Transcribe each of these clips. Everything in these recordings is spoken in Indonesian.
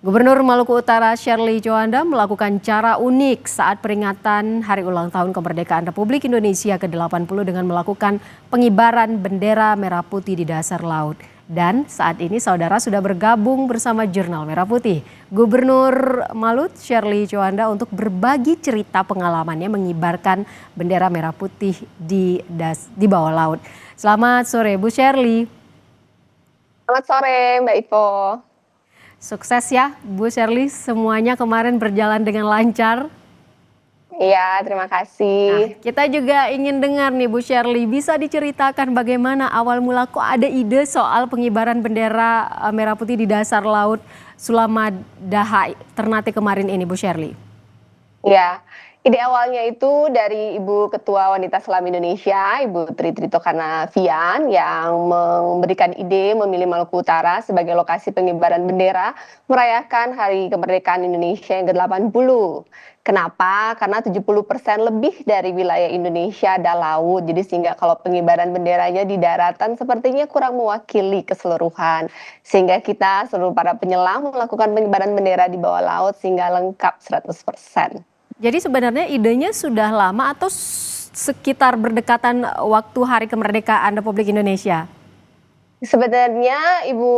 Gubernur Maluku Utara Sherly Joanda melakukan cara unik saat peringatan Hari Ulang Tahun Kemerdekaan Republik Indonesia ke-80 dengan melakukan pengibaran bendera merah putih di dasar laut. Dan saat ini saudara sudah bergabung bersama Jurnal Merah Putih. Gubernur Malut Sherly Joanda untuk berbagi cerita pengalamannya mengibarkan bendera merah putih di bawah laut. Selamat sore Bu Sherly. Selamat sore Mbak Ivo. Sukses ya Bu Sherly, semuanya kemarin berjalan dengan lancar. Iya, terima kasih. Nah, kita juga ingin dengar nih Bu Sherly, bisa diceritakan bagaimana awal mula kok ada ide soal pengibaran bendera merah putih di dasar laut Sulamadaha Ternate kemarin ini Bu Sherly? Ya, ide awalnya itu dari Ibu Ketua Wanita Selam Indonesia, Ibu Tri Trito Karnavian, yang memberikan ide memilih Maluku Utara sebagai lokasi pengibaran bendera merayakan Hari Kemerdekaan Indonesia yang ke-80. Kenapa? Karena 70% lebih dari wilayah Indonesia ada laut, jadi sehingga kalau pengibaran benderanya di daratan sepertinya kurang mewakili keseluruhan. Sehingga kita seluruh para penyelam melakukan pengibaran bendera di bawah laut sehingga lengkap 100%. Jadi sebenarnya idenya sudah lama atau sekitar berdekatan waktu Hari Kemerdekaan Republik Indonesia? Sebenarnya Ibu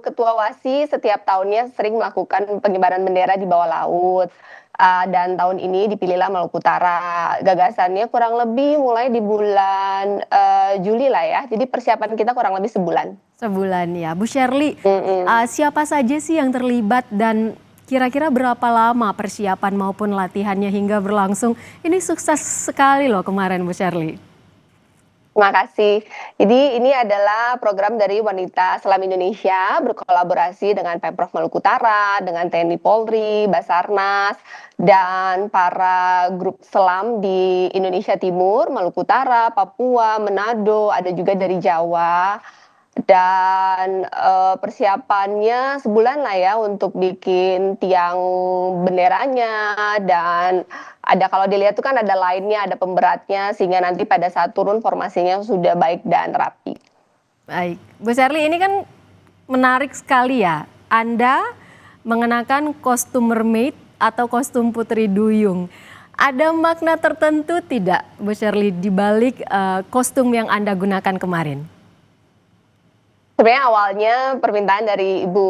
Ketua WASI setiap tahunnya sering melakukan pengibaran bendera di bawah laut. Dan tahun ini dipilihlah Maluku Utara. Gagasannya kurang lebih mulai di bulan Juli lah ya. Jadi persiapan kita kurang lebih sebulan. Sebulan ya. Bu Sherly, siapa saja sih yang terlibat dan kira-kira berapa lama persiapan maupun latihannya hingga berlangsung? Ini sukses sekali loh kemarin Bu Sherly. Terima kasih. Jadi ini adalah program dari Wanita Selam Indonesia berkolaborasi dengan Pemprov Maluku Utara, dengan TNI Polri, Basarnas, dan para grup selam di Indonesia Timur, Maluku Utara, Papua, Manado, ada juga dari Jawa. Dan persiapannya sebulan lah ya untuk bikin tiang benderanya, dan ada kalau dilihat tuh kan ada lainnya, ada pemberatnya, sehingga nanti pada saat turun formasinya sudah baik dan rapi. Baik, Bu Sherly, ini kan menarik sekali ya. Anda mengenakan kostum mermaid atau kostum putri duyung. Ada makna tertentu tidak Bu Sherly di balik kostum yang Anda gunakan kemarin? Sebenarnya awalnya permintaan dari Ibu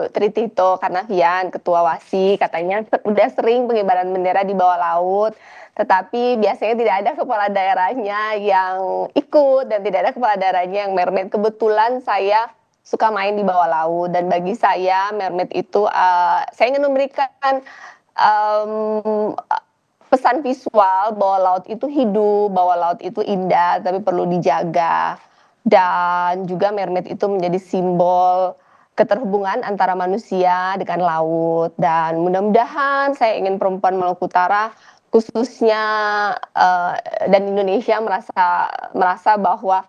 Tri Tito Karnavian, Ketua WASI, katanya udah sering pengibaran bendera di bawah laut, tetapi biasanya tidak ada kepala daerahnya yang ikut dan tidak ada kepala daerahnya yang mermaid. Kebetulan saya suka main di bawah laut, dan bagi saya mermaid itu saya ingin memberikan pesan visual bahwa laut itu hidup, bahwa laut itu indah, tapi perlu dijaga. Dan juga mermaid itu menjadi simbol keterhubungan antara manusia dengan laut. Dan mudah-mudahan saya ingin perempuan Maluku Utara khususnya dan Indonesia merasa bahwa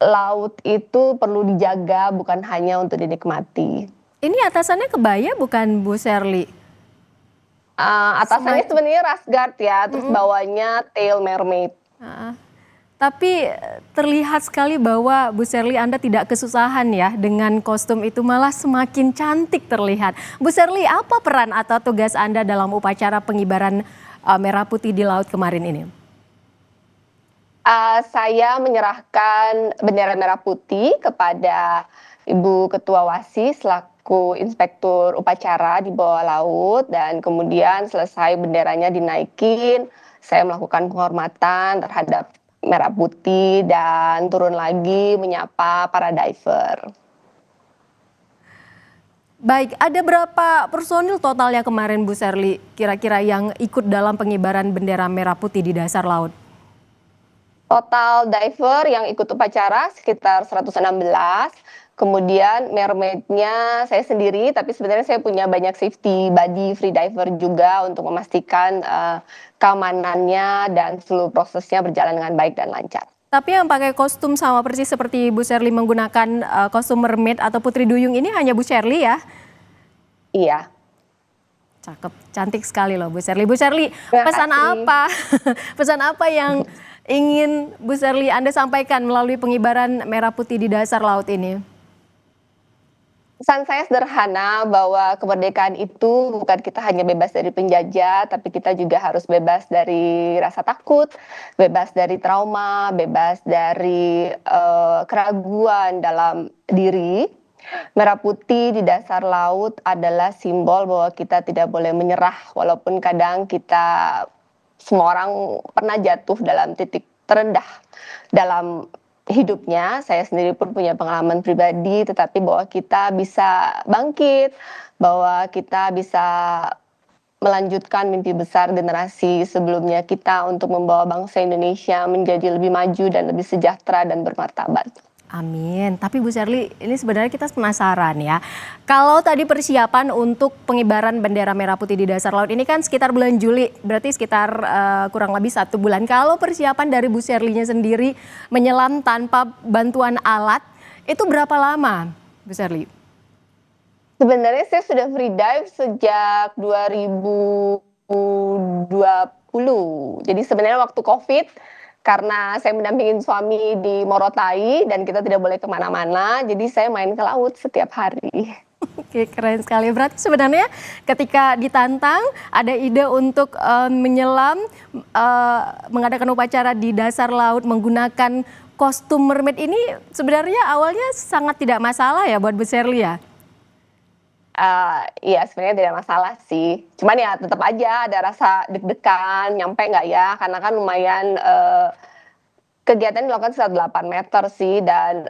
laut itu perlu dijaga, bukan hanya untuk dinikmati. Ini atasannya kebaya bukan Bu Sherly? Atasannya sebenarnya rash guard ya, terus bawahnya tail mermaid. Tapi terlihat sekali bahwa Bu Sherly Anda tidak kesusahan ya dengan kostum itu, malah semakin cantik terlihat. Bu Sherly, apa peran atau tugas Anda dalam upacara pengibaran merah putih di laut kemarin ini? Saya menyerahkan bendera merah putih kepada Ibu Ketua WASI selaku inspektur upacara di bawah laut, dan kemudian selesai benderanya dinaikin, saya melakukan penghormatan terhadap merah putih dan turun lagi menyapa para diver. Baik, ada berapa personil totalnya kemarin Bu Sherly kira-kira yang ikut dalam pengibaran bendera merah putih di dasar laut? Total diver yang ikut upacara sekitar 116, kemudian mermaidnya saya sendiri, tapi sebenarnya saya punya banyak safety body free diver juga untuk memastikan keamanannya dan seluruh prosesnya berjalan dengan baik dan lancar. Tapi yang pakai kostum sama persis seperti Bu Sherly menggunakan kostum mermaid atau putri duyung ini hanya Bu Sherly ya? Iya. Cakep, cantik sekali loh Bu Sherly. Bu Sherly, pesan apa? Pesan apa yang ingin Bu Sherly Anda sampaikan melalui pengibaran merah putih di dasar laut ini? Pesan saya sederhana bahwa kemerdekaan itu bukan kita hanya bebas dari penjajah, tapi kita juga harus bebas dari rasa takut, bebas dari trauma, bebas dari keraguan dalam diri. Merah putih di dasar laut adalah simbol bahwa kita tidak boleh menyerah, walaupun kadang kita semua orang pernah jatuh dalam titik terendah dalam hidupnya. Saya sendiri pun punya pengalaman pribadi, tetapi bahwa kita bisa bangkit, bahwa kita bisa melanjutkan mimpi besar generasi sebelumnya kita untuk membawa bangsa Indonesia menjadi lebih maju dan lebih sejahtera dan bermartabat. Amin. Tapi Bu Sherly, ini sebenarnya kita penasaran ya. Kalau tadi persiapan untuk pengibaran bendera merah putih di dasar laut ini kan sekitar bulan Juli, berarti sekitar kurang lebih 1 bulan. Kalau persiapan dari Bu Sherly-nya sendiri menyelam tanpa bantuan alat, itu berapa lama, Bu Sherly? Sebenarnya saya sudah free dive sejak 2020. Jadi sebenarnya waktu COVID, karena saya mendampingin suami di Morotai dan kita tidak boleh kemana-mana, jadi saya main ke laut setiap hari. Oke, keren sekali. Berarti sebenarnya ketika ditantang ada ide untuk menyelam, mengadakan upacara di dasar laut menggunakan kostum mermaid ini sebenarnya awalnya sangat tidak masalah ya buat Bu Sherly ya? Iya sebenarnya tidak masalah sih, cuman ya tetap aja ada rasa deg-degan, nyampe nggak ya? Karena kan lumayan, kegiatan dilakukan sekitar 8 meter sih dan,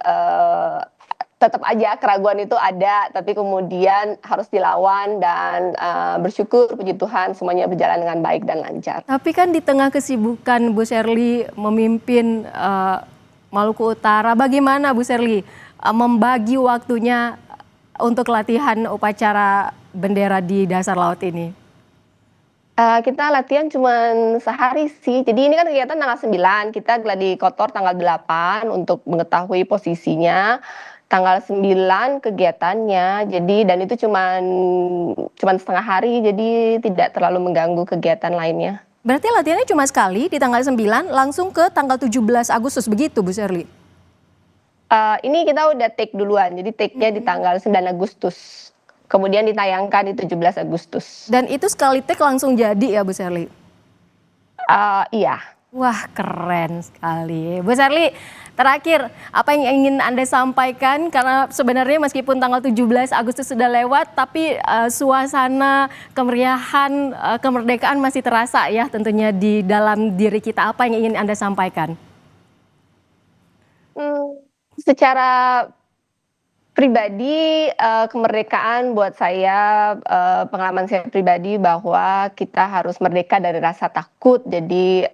tetap aja keraguan itu ada, tapi kemudian harus dilawan dan, bersyukur puji Tuhan semuanya berjalan dengan baik dan lancar. Tapi kan di tengah kesibukan Bu Sherly memimpin Maluku Utara, bagaimana Bu Sherly membagi waktunya untuk latihan upacara bendera di dasar laut ini? Kita latihan cuman sehari sih, jadi ini kan kegiatan tanggal 9, kita gladi kotor tanggal 8 untuk mengetahui posisinya, tanggal 9 kegiatannya, jadi dan itu cuman setengah hari, jadi tidak terlalu mengganggu kegiatan lainnya. Berarti latihannya cuma sekali di tanggal 9 langsung ke tanggal 17 Agustus begitu Bu Sherly? Ini kita udah take duluan, jadi take-nya di tanggal 9 Agustus, kemudian ditayangkan di 17 Agustus. Dan itu sekali take langsung jadi ya Bu Sherly? Iya. Wah keren sekali. Bu Sherly, terakhir apa yang ingin Anda sampaikan? Karena sebenarnya meskipun tanggal 17 Agustus sudah lewat, tapi suasana kemeriahan kemerdekaan masih terasa ya tentunya di dalam diri kita. Apa yang ingin Anda sampaikan? Secara pribadi, kemerdekaan buat saya, pengalaman saya pribadi bahwa kita harus merdeka dari rasa takut. Jadi,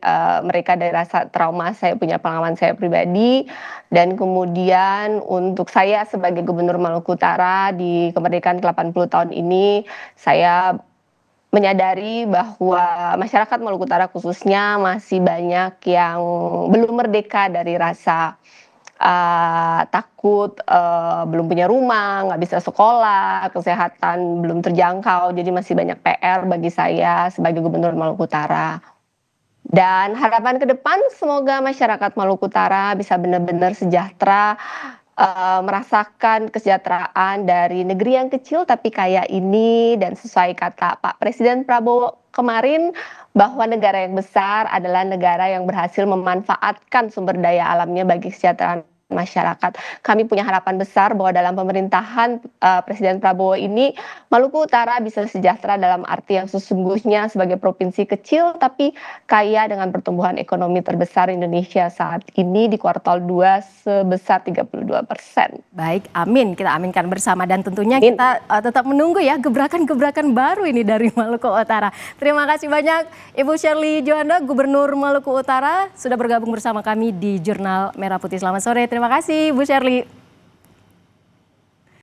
merdeka dari rasa trauma, saya punya pengalaman saya pribadi. Dan kemudian untuk saya sebagai Gubernur Maluku Utara di kemerdekaan ke-80 tahun ini, saya menyadari bahwa masyarakat Maluku Utara khususnya masih banyak yang belum merdeka dari rasa takut, belum punya rumah, nggak bisa sekolah, kesehatan belum terjangkau, jadi masih banyak PR bagi saya sebagai Gubernur Maluku Utara. Dan harapan ke depan semoga masyarakat Maluku Utara bisa benar-benar sejahtera, merasakan kesejahteraan dari negeri yang kecil tapi kaya ini dan sesuai kata Pak Presiden Prabowo kemarin, bahwa negara yang besar adalah negara yang berhasil memanfaatkan sumber daya alamnya bagi kesejahteraan masyarakat. Kami punya harapan besar bahwa dalam pemerintahan Presiden Prabowo ini, Maluku Utara bisa sejahtera dalam arti yang sesungguhnya sebagai provinsi kecil tapi kaya dengan pertumbuhan ekonomi terbesar Indonesia saat ini di kuartal 2 sebesar 32%. Baik, amin. Kita aminkan bersama dan tentunya kita tetap menunggu ya gebrakan-gebrakan baru ini dari Maluku Utara. Terima kasih banyak Ibu Sherly Djohanda, Gubernur Maluku Utara sudah bergabung bersama kami di Jurnal Merah Putih. Selamat sore. Terima kasih Bu Sherly.